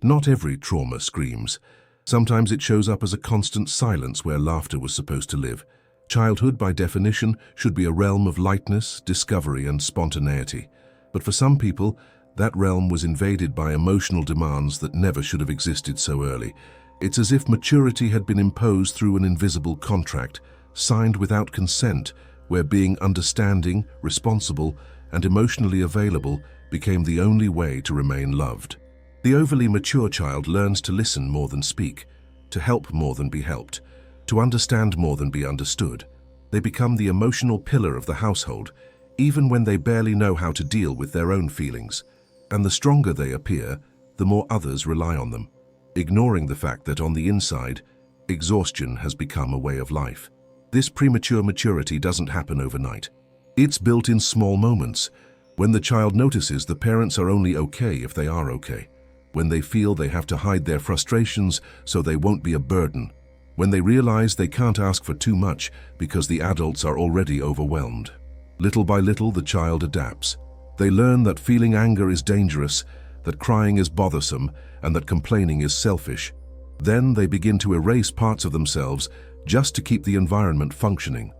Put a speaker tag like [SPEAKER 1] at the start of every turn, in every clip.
[SPEAKER 1] Not every trauma screams. Sometimes it shows up as a constant silence where laughter was supposed to live. Childhood, by definition, should be a realm of lightness, discovery, and spontaneity. But for some people, that realm was invaded by emotional demands that never should have existed so early. It's as if maturity had been imposed through an invisible contract, signed without consent, where being understanding, responsible, and emotionally available became the only way to remain loved. The overly mature child learns to listen more than speak, to help more than be helped, to understand more than be understood. They become the emotional pillar of the household, even when they barely know how to deal with their own feelings. And the stronger they appear, the more others rely on them, ignoring the fact that on the inside, exhaustion has become a way of life. This premature maturity doesn't happen overnight. It's built in small moments, when the child notices the parents are only okay if they are okay, when they feel they have to hide their frustrations so they won't be a burden, when they realize they can't ask for too much because the adults are already overwhelmed. Little by little, the child adapts. They learn that feeling anger is dangerous, that crying is bothersome, and that complaining is selfish. Then they begin to erase parts of themselves just to keep the environment functioning.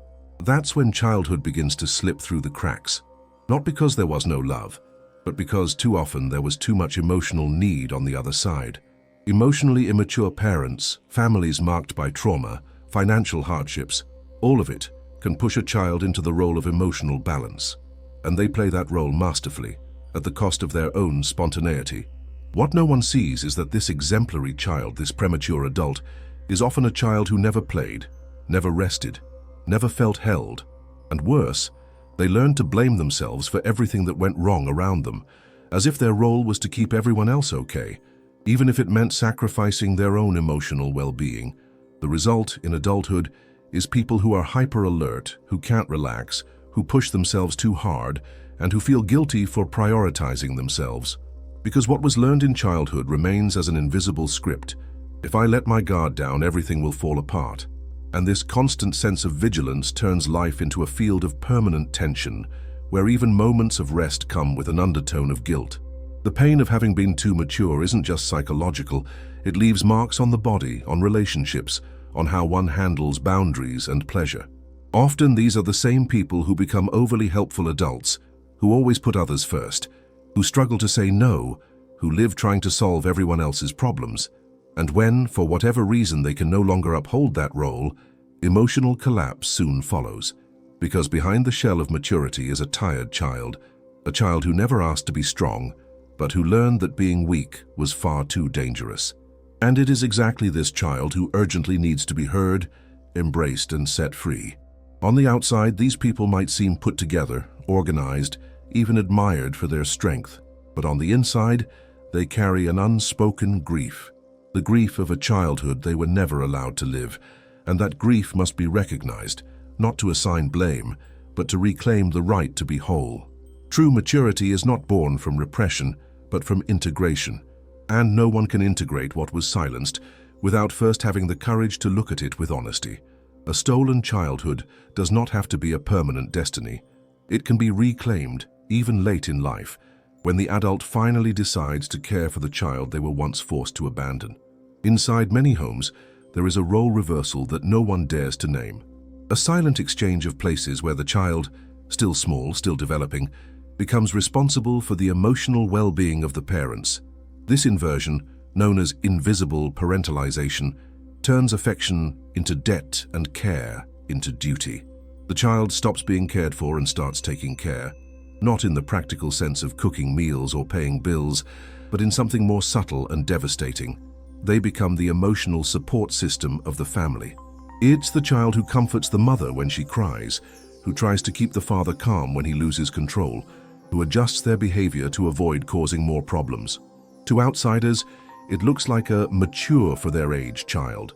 [SPEAKER 1] That's when childhood begins to slip through the cracks. Not because there was no love, but because too often there was too much emotional need on the other side. Emotionally immature parents, families marked by trauma, financial hardships, all of it can push a child into the role of emotional balance. And they play that role masterfully, at the cost of their own spontaneity. What no one sees is that this exemplary child, this premature adult, is often a child who never played, never rested, never felt held, and worse, they learned to blame themselves for everything that went wrong around them, as if their role was to keep everyone else okay, even if it meant sacrificing their own emotional well-being. The result in adulthood is people who are hyper-alert, who can't relax, who push themselves too hard, and who feel guilty for prioritizing themselves. Because what was learned in childhood remains as an invisible script. If I let my guard down, everything will fall apart. And this constant sense of vigilance turns life into a field of permanent tension, where even moments of rest come with an undertone of guilt. The pain of having been too mature isn't just psychological, it leaves marks on the body, on relationships, on how one handles boundaries and pleasure. Often these are the same people who become overly helpful adults, who always put others first, who struggle to say no, who live trying to solve everyone else's problems. And when, for whatever reason, they can no longer uphold that role, emotional collapse soon follows. Because behind the shell of maturity is a tired child, a child who never asked to be strong, but who learned that being weak was far too dangerous. And it is exactly this child who urgently needs to be heard, embraced, and set free. On the outside, these people might seem put together, organized, even admired for their strength. But on the inside, they carry an unspoken grief. The grief of a childhood they were never allowed to live. And that grief must be recognized, not to assign blame, but to reclaim the right to be whole. True maturity is not born from repression, but from integration. And no one can integrate what was silenced without first having the courage to look at it with honesty. A stolen childhood does not have to be a permanent destiny. It can be reclaimed, even late in life, when the adult finally decides to care for the child they were once forced to abandon. Inside many homes, there is a role reversal that no one dares to name. A silent exchange of places where the child, still small, still developing, becomes responsible for the emotional well-being of the parents. This inversion, known as invisible parentalization, turns affection into debt and care into duty. The child stops being cared for and starts taking care, not in the practical sense of cooking meals or paying bills, but in something more subtle and devastating. They become the emotional support system of the family. It's the child who comforts the mother when she cries, who tries to keep the father calm when he loses control, who adjusts their behavior to avoid causing more problems. To outsiders, it looks like a mature for their age child.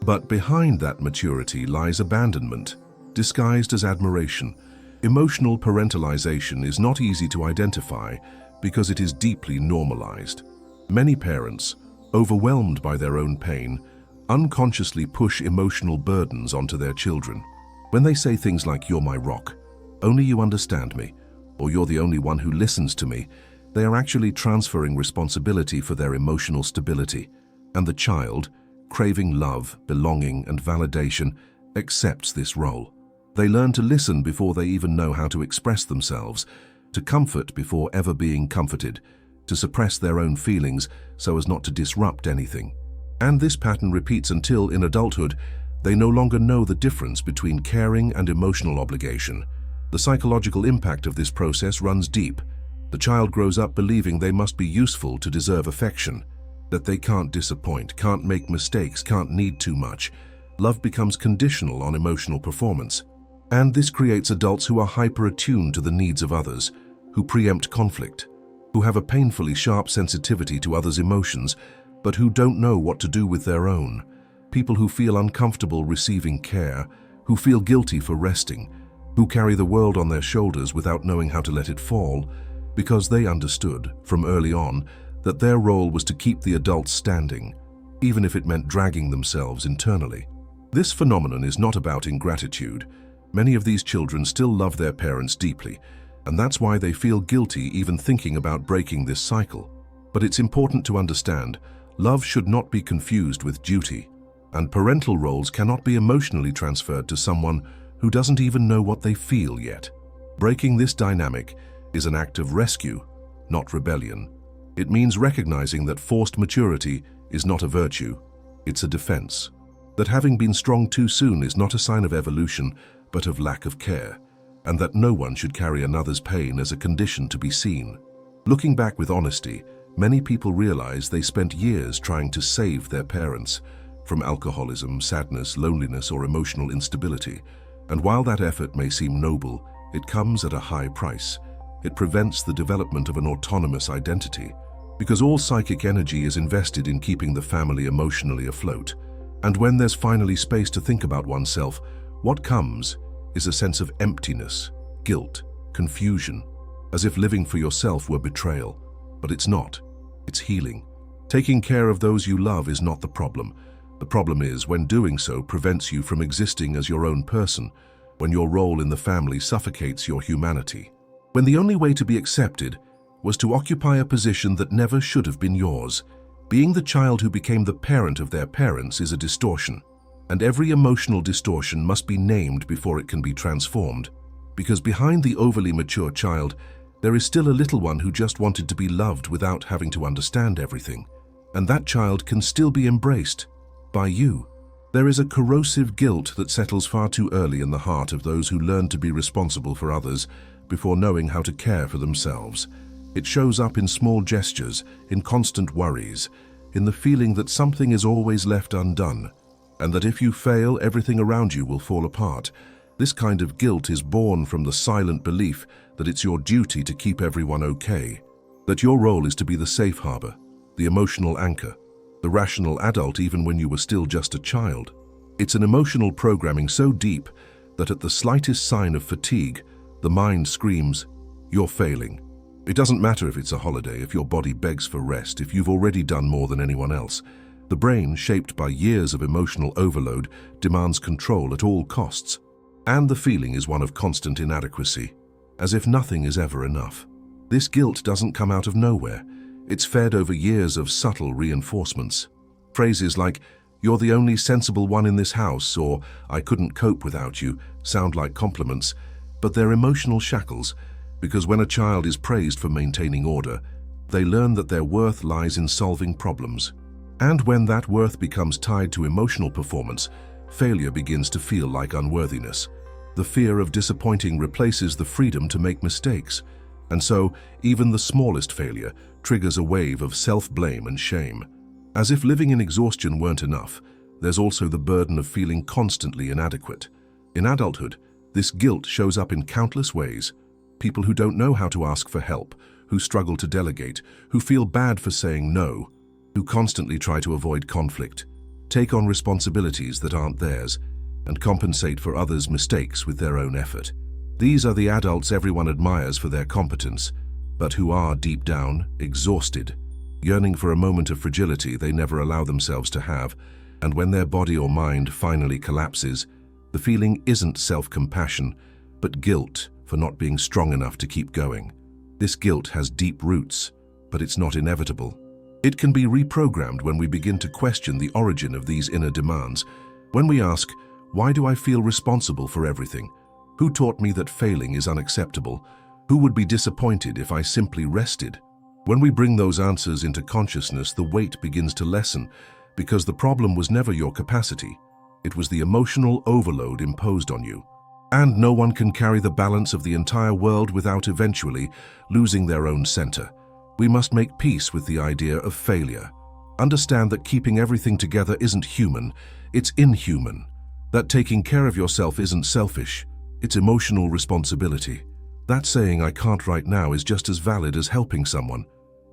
[SPEAKER 1] But behind that maturity lies abandonment, disguised as admiration. Emotional parentalization is not easy to identify because it is deeply normalized. Many parents, overwhelmed by their own pain, unconsciously push emotional burdens onto their children. When they say things like, "You're my rock," "Only you understand me," or "You're the only one who listens to me," They are actually transferring responsibility for their emotional stability, and the child, craving love, belonging, and validation, accepts this role. They learn to listen before they even know how to express themselves, to comfort before ever being comforted, to suppress their own feelings so as not to disrupt anything. And this pattern repeats until, in adulthood, they no longer know the difference between caring and emotional obligation. The psychological impact of this process runs deep. The child grows up believing they must be useful to deserve affection, that they can't disappoint, can't make mistakes, can't need too much. Love becomes conditional on emotional performance. And this creates adults who are hyper-attuned to the needs of others, who preempt conflict, who have a painfully sharp sensitivity to others' emotions, but who don't know what to do with their own. People who feel uncomfortable receiving care, who feel guilty for resting, who carry the world on their shoulders without knowing how to let it fall, because they understood, from early on, that their role was to keep the adults standing, even if it meant dragging themselves internally. This phenomenon is not about ingratitude. Many of these children still love their parents deeply, and that's why they feel guilty even thinking about breaking this cycle. But it's important to understand, love should not be confused with duty, and parental roles cannot be emotionally transferred to someone who doesn't even know what they feel yet. Breaking this dynamic is an act of rescue, not rebellion. It means recognizing that forced maturity is not a virtue, it's a defense. That having been strong too soon is not a sign of evolution, but of lack of care, and that no one should carry another's pain as a condition to be seen. Looking back with honesty, many people realize they spent years trying to save their parents from alcoholism, sadness, loneliness, or emotional instability. And while that effort may seem noble, it comes at a high price. It prevents the development of an autonomous identity, because all psychic energy is invested in keeping the family emotionally afloat. And when there's finally space to think about oneself, what comes is a sense of emptiness, guilt, confusion, as if living for yourself were betrayal. But it's not. It's healing. Taking care of those you love is not the problem. The problem is when doing so prevents you from existing as your own person, when your role in the family suffocates your humanity. When the only way to be accepted was to occupy a position that never should have been yours. Being the child who became the parent of their parents is a distortion, and every emotional distortion must be named before it can be transformed, because behind the overly mature child, there is still a little one who just wanted to be loved without having to understand everything, and that child can still be embraced by you. There is a corrosive guilt that settles far too early in the heart of those who learn to be responsible for others before knowing how to care for themselves. It shows up in small gestures, in constant worries, in the feeling that something is always left undone, and that if you fail, everything around you will fall apart. This kind of guilt is born from the silent belief that it's your duty to keep everyone okay, that your role is to be the safe harbor, the emotional anchor, the rational adult even when you were still just a child. It's an emotional programming so deep that at the slightest sign of fatigue, the mind screams, "You're failing." It doesn't matter if it's a holiday, if your body begs for rest, if you've already done more than anyone else. The brain, shaped by years of emotional overload, demands control at all costs. And the feeling is one of constant inadequacy, as if nothing is ever enough. This guilt doesn't come out of nowhere. It's fed over years of subtle reinforcements. Phrases like, "You're the only sensible one in this house," or "I couldn't cope without you," sound like compliments, but they're emotional shackles, because when a child is praised for maintaining order, they learn that their worth lies in solving problems. And when that worth becomes tied to emotional performance, failure begins to feel like unworthiness. The fear of disappointing replaces the freedom to make mistakes. And so, even the smallest failure triggers a wave of self-blame and shame. As if living in exhaustion weren't enough, there's also the burden of feeling constantly inadequate. In adulthood, this guilt shows up in countless ways. People who don't know how to ask for help, who struggle to delegate, who feel bad for saying no, who constantly try to avoid conflict, take on responsibilities that aren't theirs, and compensate for others' mistakes with their own effort. These are the adults everyone admires for their competence, but who are, deep down, exhausted, yearning for a moment of fragility they never allow themselves to have, and when their body or mind finally collapses, the feeling isn't self-compassion, but guilt for not being strong enough to keep going. This guilt has deep roots, but it's not inevitable. It can be reprogrammed when we begin to question the origin of these inner demands. When we ask, why do I feel responsible for everything? Who taught me that failing is unacceptable? Who would be disappointed if I simply rested? When we bring those answers into consciousness, the weight begins to lessen, because the problem was never your capacity. It was the emotional overload imposed on you. And no one can carry the balance of the entire world without eventually losing their own center. We must make peace with the idea of failure. Understand that keeping everything together isn't human, it's inhuman. That taking care of yourself isn't selfish, it's emotional responsibility. That saying, "I can't right now," is just as valid as helping someone.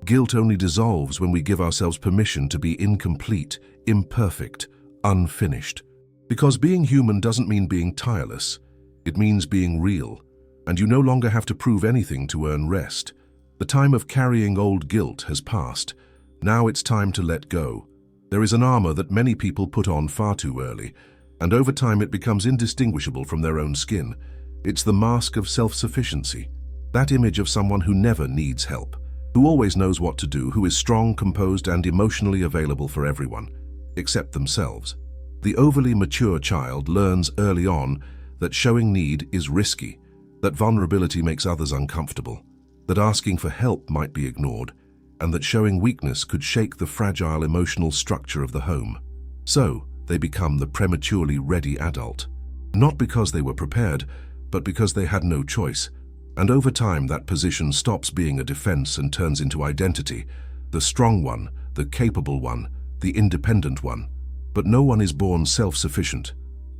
[SPEAKER 1] Guilt only dissolves when we give ourselves permission to be incomplete, imperfect, unfinished. Because being human doesn't mean being tireless. It means being real, and you no longer have to prove anything to earn rest. The time of carrying old guilt has passed. Now it's time to let go. There is an armor that many people put on far too early, and over time it becomes indistinguishable from their own skin. It's the mask of self-sufficiency. That image of someone who never needs help, who always knows what to do, who is strong, composed, and emotionally available for everyone, except themselves. The overly mature child learns early on that showing need is risky, that vulnerability makes others uncomfortable, that asking for help might be ignored, and that showing weakness could shake the fragile emotional structure of the home. So, they become the prematurely ready adult. Not because they were prepared, but because they had no choice. And over time, that position stops being a defense and turns into identity, the strong one, the capable one, the independent one. But no one is born self-sufficient.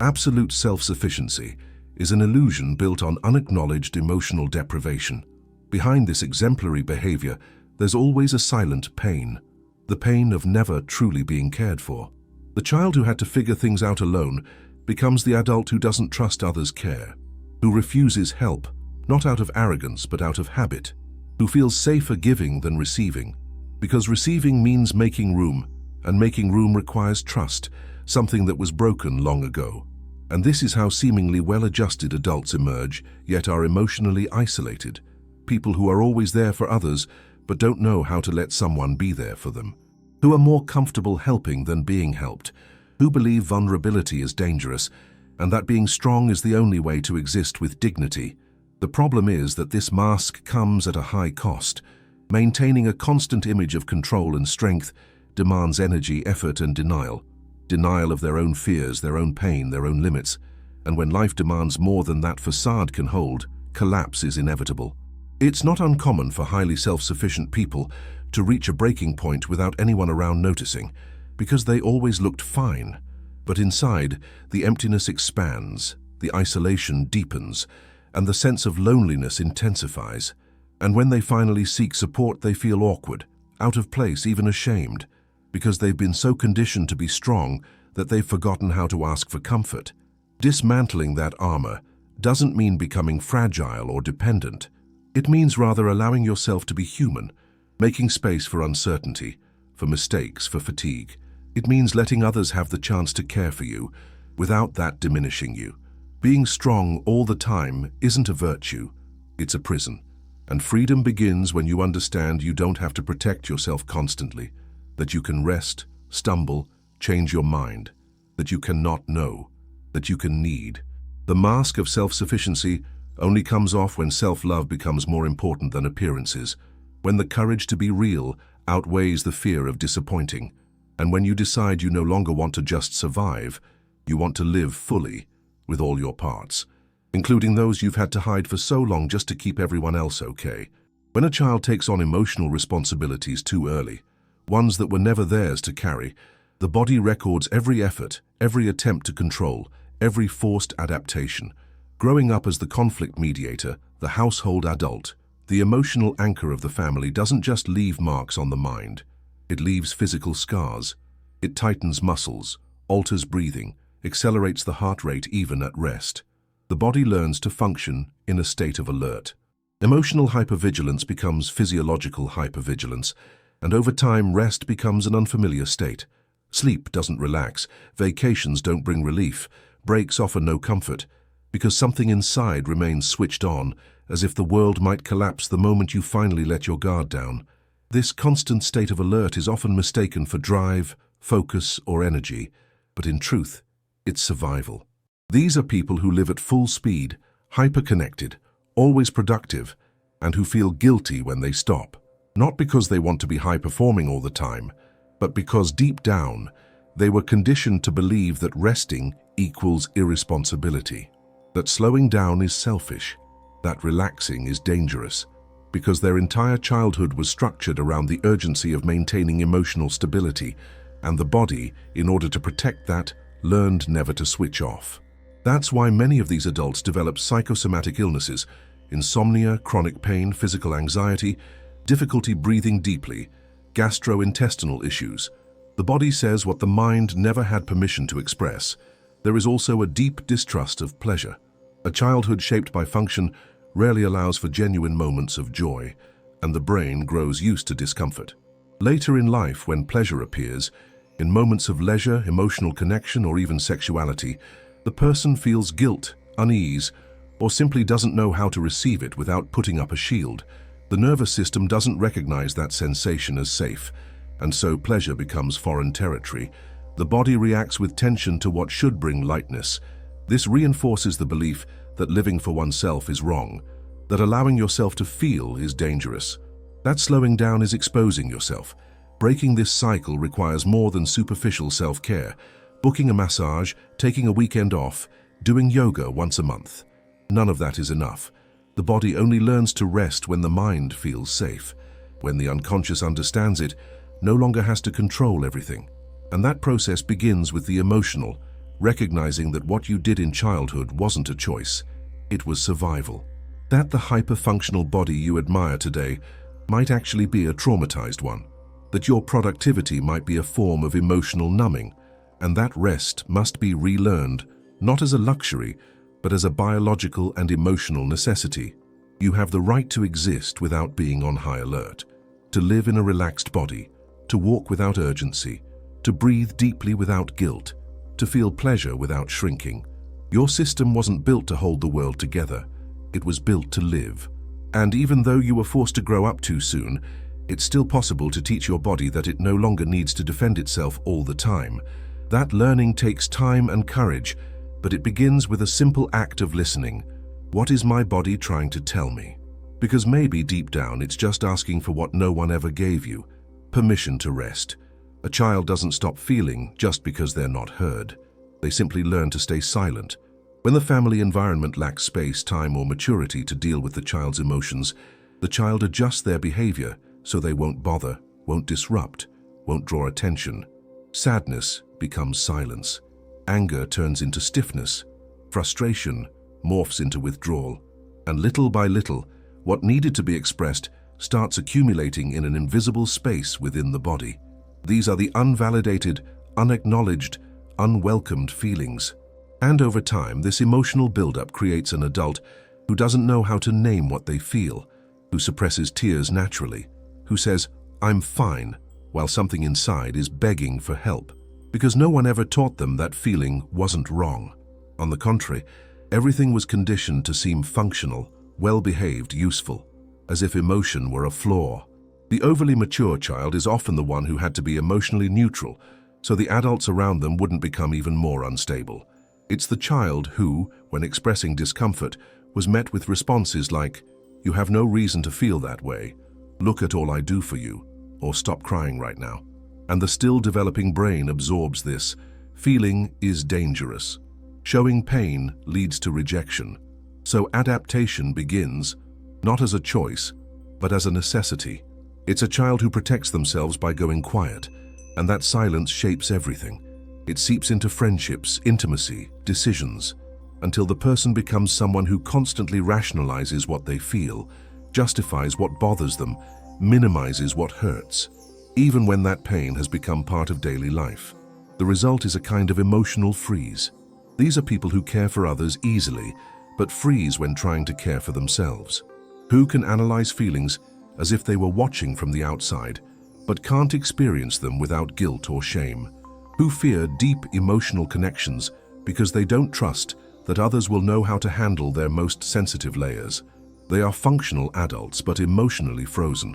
[SPEAKER 1] Absolute self-sufficiency is an illusion built on unacknowledged emotional deprivation. Behind this exemplary behavior, there's always a silent pain, the pain of never truly being cared for. The child who had to figure things out alone becomes the adult who doesn't trust others' care, who refuses help, not out of arrogance but out of habit, who feels safer giving than receiving, because receiving means making room, and making room requires trust, something that was broken long ago. And this is how seemingly well-adjusted adults emerge, yet are emotionally isolated. People who are always there for others, but don't know how to let someone be there for them. Who are more comfortable helping than being helped. Who believe vulnerability is dangerous, and that being strong is the only way to exist with dignity. The problem is that this mask comes at a high cost. Maintaining a constant image of control and strength demands energy, effort, and denial. Denial of their own fears, their own pain, their own limits. And when life demands more than that facade can hold, collapse is inevitable. It's not uncommon for highly self-sufficient people to reach a breaking point without anyone around noticing, because they always looked fine. But inside, the emptiness expands, the isolation deepens, and the sense of loneliness intensifies. And when they finally seek support, they feel awkward, out of place, even ashamed, because they've been so conditioned to be strong that they've forgotten how to ask for comfort. Dismantling that armor doesn't mean becoming fragile or dependent. It means rather allowing yourself to be human, making space for uncertainty, for mistakes, for fatigue. It means letting others have the chance to care for you without that diminishing you. Being strong all the time isn't a virtue, it's a prison. And freedom begins when you understand you don't have to protect yourself constantly, that you can rest, stumble, change your mind, that you cannot know, that you can need. The mask of self-sufficiency only comes off when self-love becomes more important than appearances, when the courage to be real outweighs the fear of disappointing, and when you decide you no longer want to just survive, you want to live fully with all your parts, including those you've had to hide for so long just to keep everyone else okay. When a child takes on emotional responsibilities too early, ones that were never theirs to carry, the body records every effort, every attempt to control, every forced adaptation. Growing up as the conflict mediator, the household adult, the emotional anchor of the family doesn't just leave marks on the mind. It leaves physical scars. It tightens muscles, alters breathing, accelerates the heart rate even at rest. The body learns to function in a state of alert. Emotional hypervigilance becomes physiological hypervigilance, and over time rest becomes an unfamiliar state. Sleep doesn't relax, vacations don't bring relief, breaks offer no comfort, because something inside remains switched on as if the world might collapse the moment you finally let your guard down. This constant state of alert is often mistaken for drive, focus, or energy, but in truth, it's survival. These are people who live at full speed, hyper-connected, always productive, and who feel guilty when they stop. Not because they want to be high-performing all the time, but because deep down, they were conditioned to believe that resting equals irresponsibility, that slowing down is selfish, that relaxing is dangerous, because their entire childhood was structured around the urgency of maintaining emotional stability, and the body, in order to protect that, learned never to switch off. That's why many of these adults develop psychosomatic illnesses, insomnia, chronic pain, physical anxiety, difficulty breathing deeply, gastrointestinal issues. The body says what the mind never had permission to express. There is also a deep distrust of pleasure. A childhood shaped by function rarely allows for genuine moments of joy, and the brain grows used to discomfort. Later in life, when pleasure appears, in moments of leisure, emotional connection, or even sexuality, the person feels guilt, unease, or simply doesn't know how to receive it without putting up a shield. The nervous system doesn't recognize that sensation as safe, and so pleasure becomes foreign territory. The body reacts with tension to what should bring lightness. This reinforces the belief that living for oneself is wrong, that allowing yourself to feel is dangerous. That slowing down is exposing yourself. Breaking this cycle requires more than superficial self-care. Booking a massage, taking a weekend off, doing yoga once a month. None of that is enough. The body only learns to rest when the mind feels safe. When the unconscious understands it, no longer has to control everything. And that process begins with the emotional, recognizing that what you did in childhood wasn't a choice, it was survival. That the hyper-functional body you admire today might actually be a traumatized one. That your productivity might be a form of emotional numbing, and that rest must be relearned, not as a luxury, but as a biological and emotional necessity. You have the right to exist without being on high alert, to live in a relaxed body, to walk without urgency, to breathe deeply without guilt, to feel pleasure without shrinking. Your system wasn't built to hold the world together, it was built to live. And even though you were forced to grow up too soon, it's still possible to teach your body that it no longer needs to defend itself all the time. That learning takes time and courage, but it begins with a simple act of listening. What is my body trying to tell me? Because maybe deep down it's just asking for what no one ever gave you, permission to rest. A child doesn't stop feeling just because they're not heard. They simply learn to stay silent. When the family environment lacks space, time, or maturity to deal with the child's emotions, the child adjusts their behavior so they won't bother, won't disrupt, won't draw attention. Sadness becomes silence. Anger turns into stiffness. Frustration morphs into withdrawal. And little by little, what needed to be expressed starts accumulating in an invisible space within the body. These are the unvalidated, unacknowledged, unwelcomed feelings. And over time, this emotional buildup creates an adult who doesn't know how to name what they feel, who suppresses tears naturally, who says, "I'm fine," while something inside is begging for help, because no one ever taught them that feeling wasn't wrong. On the contrary, everything was conditioned to seem functional, well-behaved, useful, as if emotion were a flaw. The overly mature child is often the one who had to be emotionally neutral, so the adults around them wouldn't become even more unstable. It's the child who, when expressing discomfort, was met with responses like, "You have no reason to feel that way," "Look at all I do for you," or "Stop crying right now." And the still developing brain absorbs this. Feeling is dangerous. Showing pain leads to rejection. So adaptation begins, not as a choice, but as a necessity. It's a child who protects themselves by going quiet, and that silence shapes everything. It seeps into friendships, intimacy, decisions, until the person becomes someone who constantly rationalizes what they feel, justifies what bothers them, minimizes what hurts, even when that pain has become part of daily life. The result is a kind of emotional freeze. These are people who care for others easily, but freeze when trying to care for themselves. Who can analyze feelings as if they were watching from the outside, but can't experience them without guilt or shame. Who fear deep emotional connections because they don't trust that others will know how to handle their most sensitive layers. They are functional adults but emotionally frozen,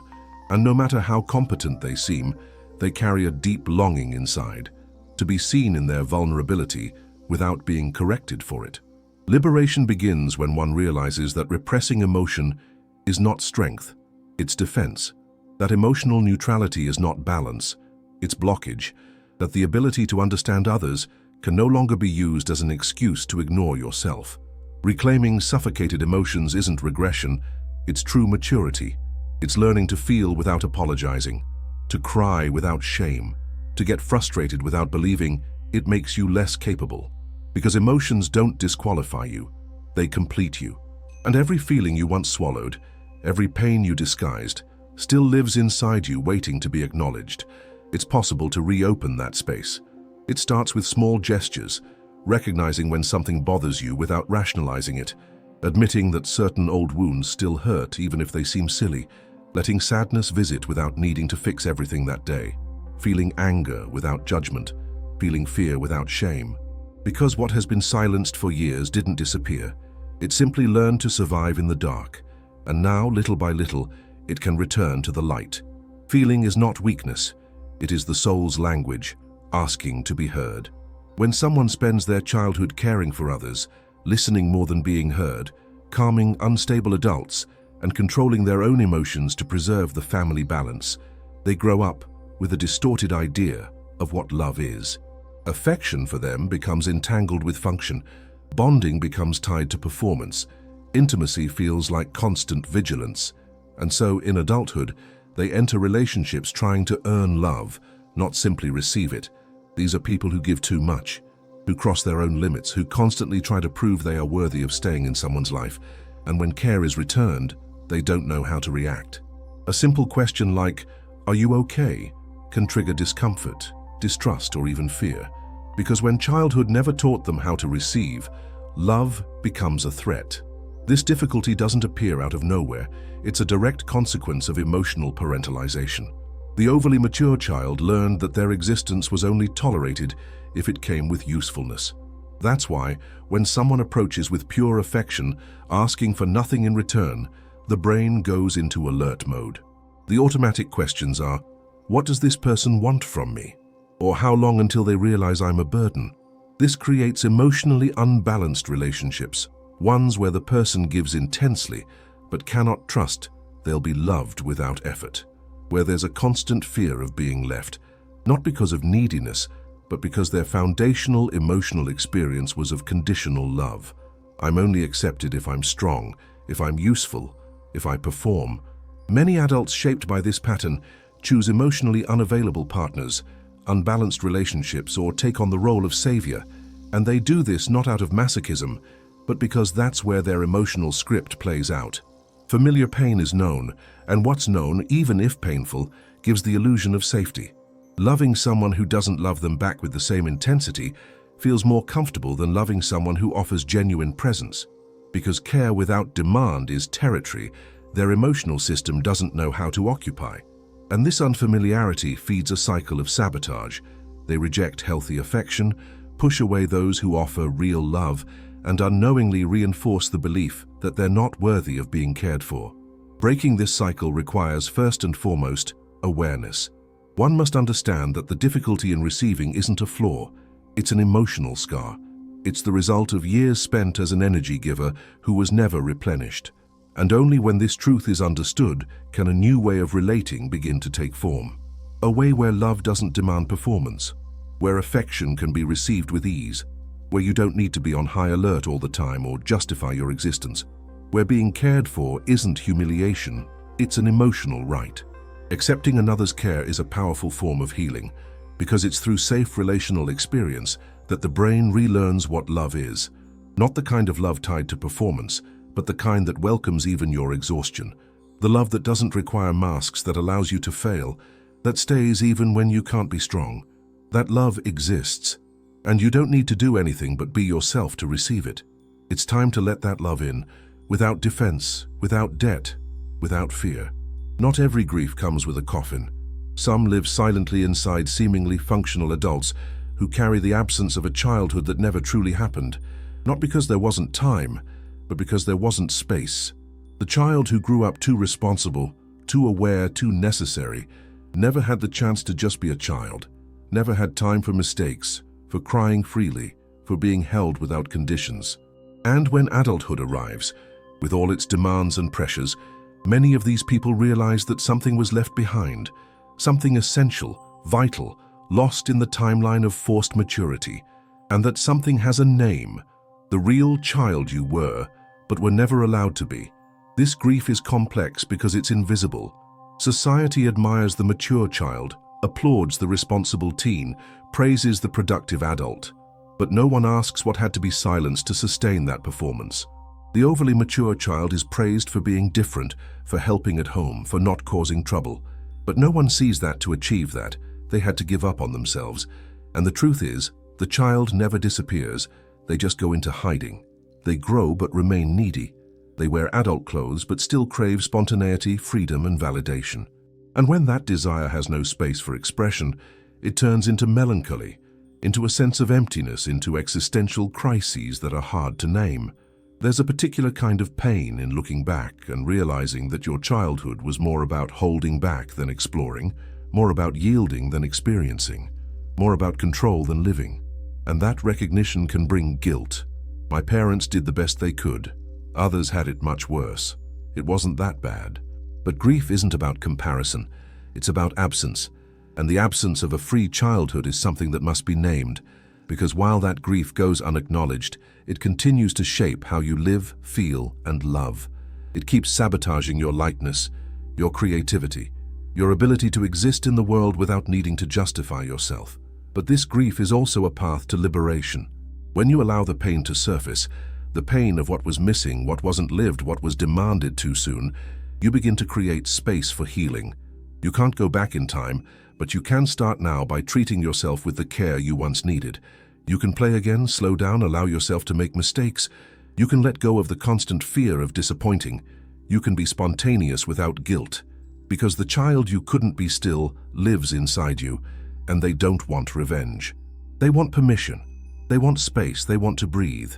[SPEAKER 1] and no matter how competent they seem, they carry a deep longing inside, to be seen in their vulnerability without being corrected for it. Liberation begins when one realizes that repressing emotion is not strength, it's defense, that emotional neutrality is not balance, it's blockage, that the ability to understand others can no longer be used as an excuse to ignore yourself. Reclaiming suffocated emotions isn't regression, it's true maturity. It's learning to feel without apologizing, to cry without shame, to get frustrated without believing it makes you less capable. Because emotions don't disqualify you, they complete you. And every feeling you once swallowed, every pain you disguised, still lives inside you waiting to be acknowledged. It's possible to reopen that space. It starts with small gestures, recognizing when something bothers you without rationalizing it, admitting that certain old wounds still hurt even if they seem silly, letting sadness visit without needing to fix everything that day, feeling anger without judgment, feeling fear without shame. Because what has been silenced for years didn't disappear. It simply learned to survive in the dark, and now, little by little, it can return to the light. Feeling is not weakness, it is the soul's language, asking to be heard. When someone spends their childhood caring for others, listening more than being heard, calming unstable adults, and controlling their own emotions to preserve the family balance, they grow up with a distorted idea of what love is. Affection for them becomes entangled with function, bonding becomes tied to performance, intimacy feels like constant vigilance, and so in adulthood, they enter relationships trying to earn love, not simply receive it. These are people who give too much, who cross their own limits, who constantly try to prove they are worthy of staying in someone's life, and when care is returned, they don't know how to react. A simple question like, "Are you okay?" can trigger discomfort, distrust, or even fear. Because when childhood never taught them how to receive, love becomes a threat. This difficulty doesn't appear out of nowhere. It's a direct consequence of emotional parentalization. The overly mature child learned that their existence was only tolerated if it came with usefulness. That's why, when someone approaches with pure affection, asking for nothing in return, the brain goes into alert mode. The automatic questions are, what does this person want from me? Or how long until they realize I'm a burden? This creates emotionally unbalanced relationships, ones where the person gives intensely, but cannot trust they'll be loved without effort, where there's a constant fear of being left, not because of neediness, but because their foundational emotional experience was of conditional love. I'm only accepted if I'm strong, if I'm useful, if I perform. Many adults shaped by this pattern choose emotionally unavailable partners, unbalanced relationships, or take on the role of savior, and they do this not out of masochism, but because that's where their emotional script plays out. Familiar pain is known, and what's known, even if painful, gives the illusion of safety. Loving someone who doesn't love them back with the same intensity feels more comfortable than loving someone who offers genuine presence. Because care without demand is territory their emotional system doesn't know how to occupy. And this unfamiliarity feeds a cycle of sabotage. They reject healthy affection, push away those who offer real love, and unknowingly reinforce the belief that they're not worthy of being cared for. Breaking this cycle requires, first and foremost, awareness. One must understand that the difficulty in receiving isn't a flaw, it's an emotional scar. It's the result of years spent as an energy giver who was never replenished. And only when this truth is understood can a new way of relating begin to take form. A way where love doesn't demand performance, where affection can be received with ease, where you don't need to be on high alert all the time or justify your existence, where being cared for isn't humiliation, it's an emotional right. Accepting another's care is a powerful form of healing, because it's through safe relational experience that the brain relearns what love is. Not the kind of love tied to performance, but the kind that welcomes even your exhaustion. The love that doesn't require masks, that allows you to fail, that stays even when you can't be strong. That love exists, and you don't need to do anything but be yourself to receive it. It's time to let that love in, without defense, without debt, without fear. Not every grief comes with a coffin. Some live silently inside seemingly functional adults who carry the absence of a childhood that never truly happened, not because there wasn't time, but because there wasn't space. The child who grew up too responsible, too aware, too necessary, never had the chance to just be a child, never had time for mistakes, for crying freely, for being held without conditions. And when adulthood arrives, with all its demands and pressures, many of these people realize that something was left behind, something essential, vital, lost in the timeline of forced maturity, and that something has a name, the real child you were, but were never allowed to be. This grief is complex because it's invisible. Society admires the mature child, applauds the responsible teen, praises the productive adult. But no one asks what had to be silenced to sustain that performance. The overly mature child is praised for being different, for helping at home, for not causing trouble. But no one sees that to achieve that, they had to give up on themselves. And the truth is, the child never disappears, they just go into hiding. They grow but remain needy. They wear adult clothes but still crave spontaneity, freedom, and validation. And when that desire has no space for expression, it turns into melancholy, into a sense of emptiness, into existential crises that are hard to name. There's a particular kind of pain in looking back and realizing that your childhood was more about holding back than exploring, more about yielding than experiencing, more about control than living. And that recognition can bring guilt. My parents did the best they could. Others had it much worse. It wasn't that bad. But grief isn't about comparison. It's about absence. And the absence of a free childhood is something that must be named, because while that grief goes unacknowledged, it continues to shape how you live, feel, and love. It keeps sabotaging your lightness, your creativity, your ability to exist in the world without needing to justify yourself. But this grief is also a path to liberation. When you allow the pain to surface, the pain of what was missing, what wasn't lived, what was demanded too soon, you begin to create space for healing. You can't go back in time, but you can start now by treating yourself with the care you once needed. You can play again, slow down, allow yourself to make mistakes. You can let go of the constant fear of disappointing. You can be spontaneous without guilt. Because the child you couldn't be still lives inside you, and they don't want revenge. They want permission. They want space. They want to breathe.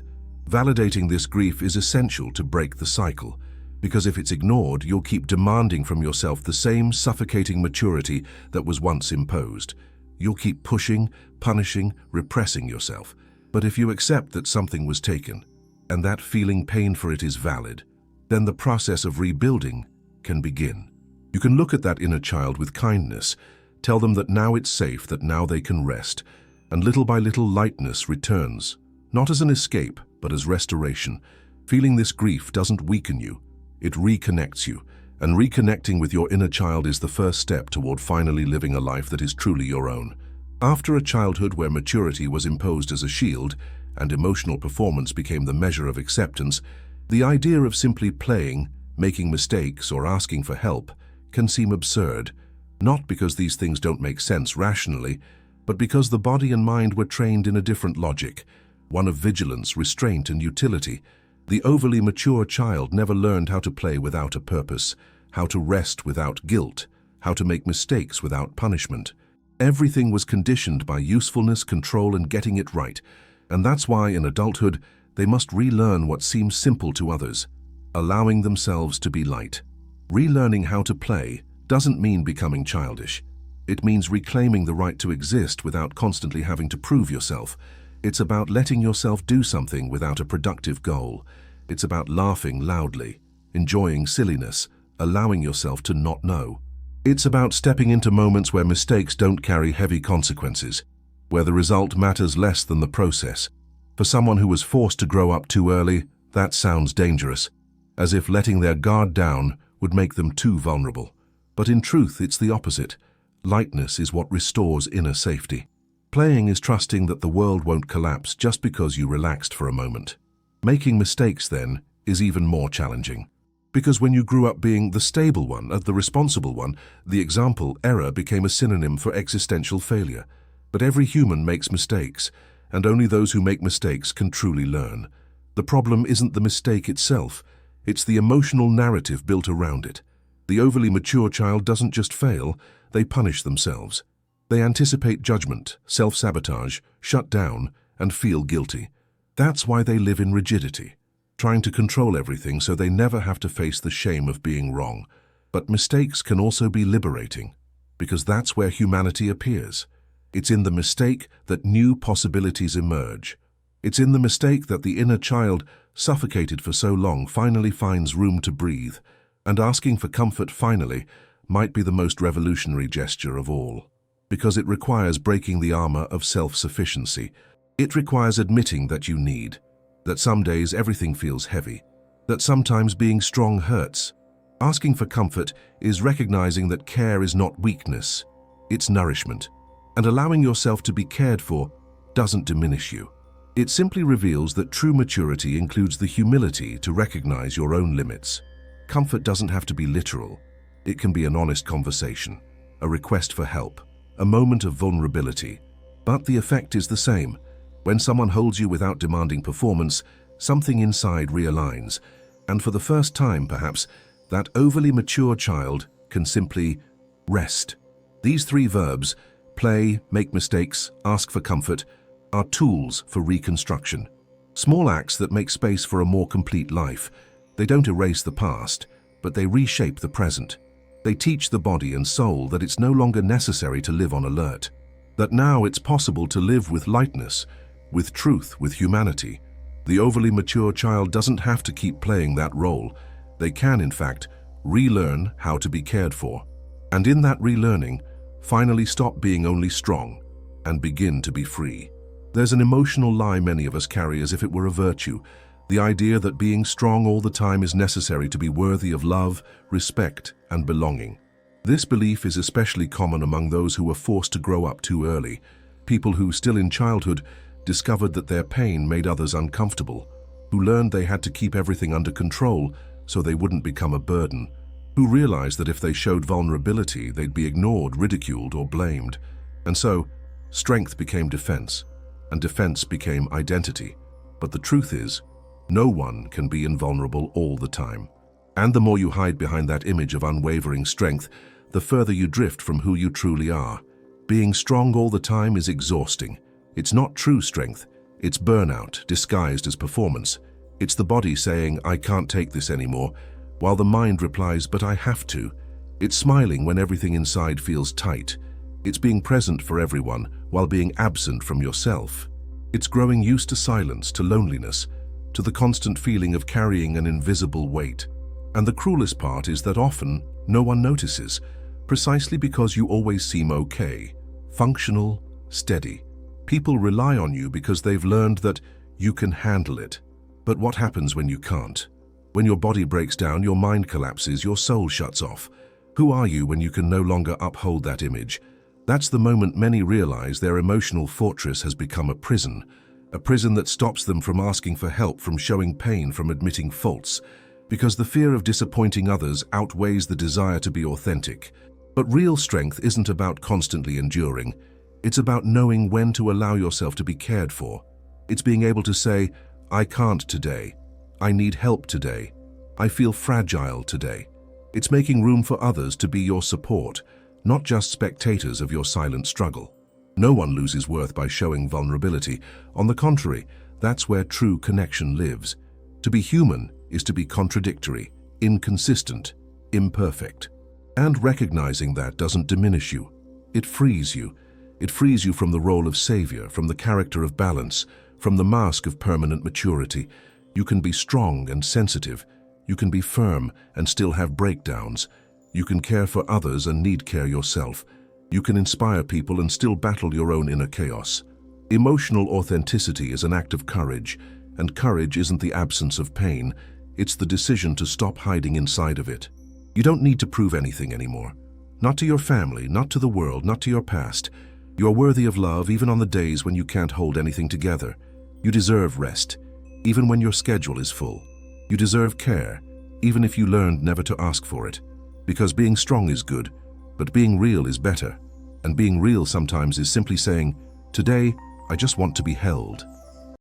[SPEAKER 1] Validating this grief is essential to break the cycle, because if it's ignored, you'll keep demanding from yourself the same suffocating maturity that was once imposed. You'll keep pushing, punishing, repressing yourself. But if you accept that something was taken, and that feeling pain for it is valid, then the process of rebuilding can begin. You can look at that inner child with kindness, tell them that now it's safe, that now they can rest, and little by little lightness returns, not as an escape, but as restoration. Feeling this grief doesn't weaken you, it reconnects you, and reconnecting with your inner child is the first step toward finally living a life that is truly your own. After a childhood where maturity was imposed as a shield, and emotional performance became the measure of acceptance, the idea of simply playing, making mistakes, or asking for help can seem absurd, not because these things don't make sense rationally, but because the body and mind were trained in a different logic, one of vigilance, restraint, and utility. The overly mature child never learned how to play without a purpose, how to rest without guilt, how to make mistakes without punishment. Everything was conditioned by usefulness, control, and getting it right. And that's why in adulthood, they must relearn what seems simple to others, allowing themselves to be light. Relearning how to play doesn't mean becoming childish. It means reclaiming the right to exist without constantly having to prove yourself. It's about letting yourself do something without a productive goal. It's about laughing loudly, enjoying silliness, allowing yourself to not know. It's about stepping into moments where mistakes don't carry heavy consequences, where the result matters less than the process. For someone who was forced to grow up too early, that sounds dangerous, as if letting their guard down would make them too vulnerable. But in truth, it's the opposite. Lightness is what restores inner safety. Playing is trusting that the world won't collapse just because you relaxed for a moment. Making mistakes, then, is even more challenging. Because when you grew up being the stable one, the responsible one, the example, error became a synonym for existential failure. But every human makes mistakes, and only those who make mistakes can truly learn. The problem isn't the mistake itself, it's the emotional narrative built around it. The overly mature child doesn't just fail, they punish themselves. They anticipate judgment, self-sabotage, shut down, and feel guilty. That's why they live in rigidity. trying to control everything so they never have to face the shame of being wrong. But mistakes can also be liberating, because that's where humanity appears. It's in the mistake that new possibilities emerge. It's in the mistake that the inner child, suffocated for so long, finally finds room to breathe, and asking for comfort finally might be the most revolutionary gesture of all. Because it requires breaking the armor of self-sufficiency. It requires admitting that you need, that some days everything feels heavy, that sometimes being strong hurts. Asking for comfort is recognizing that care is not weakness, it's nourishment. And allowing yourself to be cared for doesn't diminish you. It simply reveals that true maturity includes the humility to recognize your own limits. Comfort doesn't have to be literal. It can be an honest conversation, a request for help, a moment of vulnerability. But the effect is the same. When someone holds you without demanding performance, something inside realigns. And for the first time, perhaps, that overly mature child can simply rest. These three verbs, play, make mistakes, ask for comfort, are tools for reconstruction. Small acts that make space for a more complete life. They don't erase the past, but they reshape the present. They teach the body and soul that it's no longer necessary to live on alert. That now it's possible to live with lightness, with truth, with humanity. The overly mature child doesn't have to keep playing that role. They can, in fact, relearn how to be cared for. And in that relearning, finally stop being only strong and begin to be free. There's an emotional lie many of us carry as if it were a virtue, the idea that being strong all the time is necessary to be worthy of love, respect, and belonging. This belief is especially common among those who were forced to grow up too early, people who, still in childhood, discovered that their pain made others uncomfortable, who learned they had to keep everything under control so they wouldn't become a burden, who realized that if they showed vulnerability, they'd be ignored, ridiculed, or blamed. And so, strength became defense, and defense became identity. But the truth is, no one can be invulnerable all the time. And the more you hide behind that image of unwavering strength, the further you drift from who you truly are. Being strong all the time is exhausting. It's not true strength. It's burnout, disguised as performance. It's the body saying, "I can't take this anymore," while the mind replies, "But I have to." It's smiling when everything inside feels tight. It's being present for everyone while being absent from yourself. It's growing used to silence, to loneliness, to the constant feeling of carrying an invisible weight. And the cruelest part is that often no one notices, precisely because you always seem okay, functional, steady. People rely on you because they've learned that you can handle it. But what happens when you can't? When your body breaks down, your mind collapses, your soul shuts off. Who are you when you can no longer uphold that image? That's the moment many realize their emotional fortress has become a prison that stops them from asking for help, from showing pain, from admitting faults, because the fear of disappointing others outweighs the desire to be authentic. But real strength isn't about constantly enduring. It's about knowing when to allow yourself to be cared for. It's being able to say, "I can't today. I need help today. I feel fragile today." It's making room for others to be your support, not just spectators of your silent struggle. No one loses worth by showing vulnerability. On the contrary, that's where true connection lives. To be human is to be contradictory, inconsistent, imperfect. And recognizing that doesn't diminish you. It frees you. It frees you from the role of savior, from the character of balance, from the mask of permanent maturity. You can be strong and sensitive. You can be firm and still have breakdowns. You can care for others and need care yourself. You can inspire people and still battle your own inner chaos. Emotional authenticity is an act of courage, and courage isn't the absence of pain. It's the decision to stop hiding inside of it. You don't need to prove anything anymore. Not to your family, not to the world, not to your past. You are worthy of love even on the days when you can't hold anything together. You deserve rest, even when your schedule is full. You deserve care, even if you learned never to ask for it. Because being strong is good, but being real is better. And being real sometimes is simply saying, "Today, I just want to be held."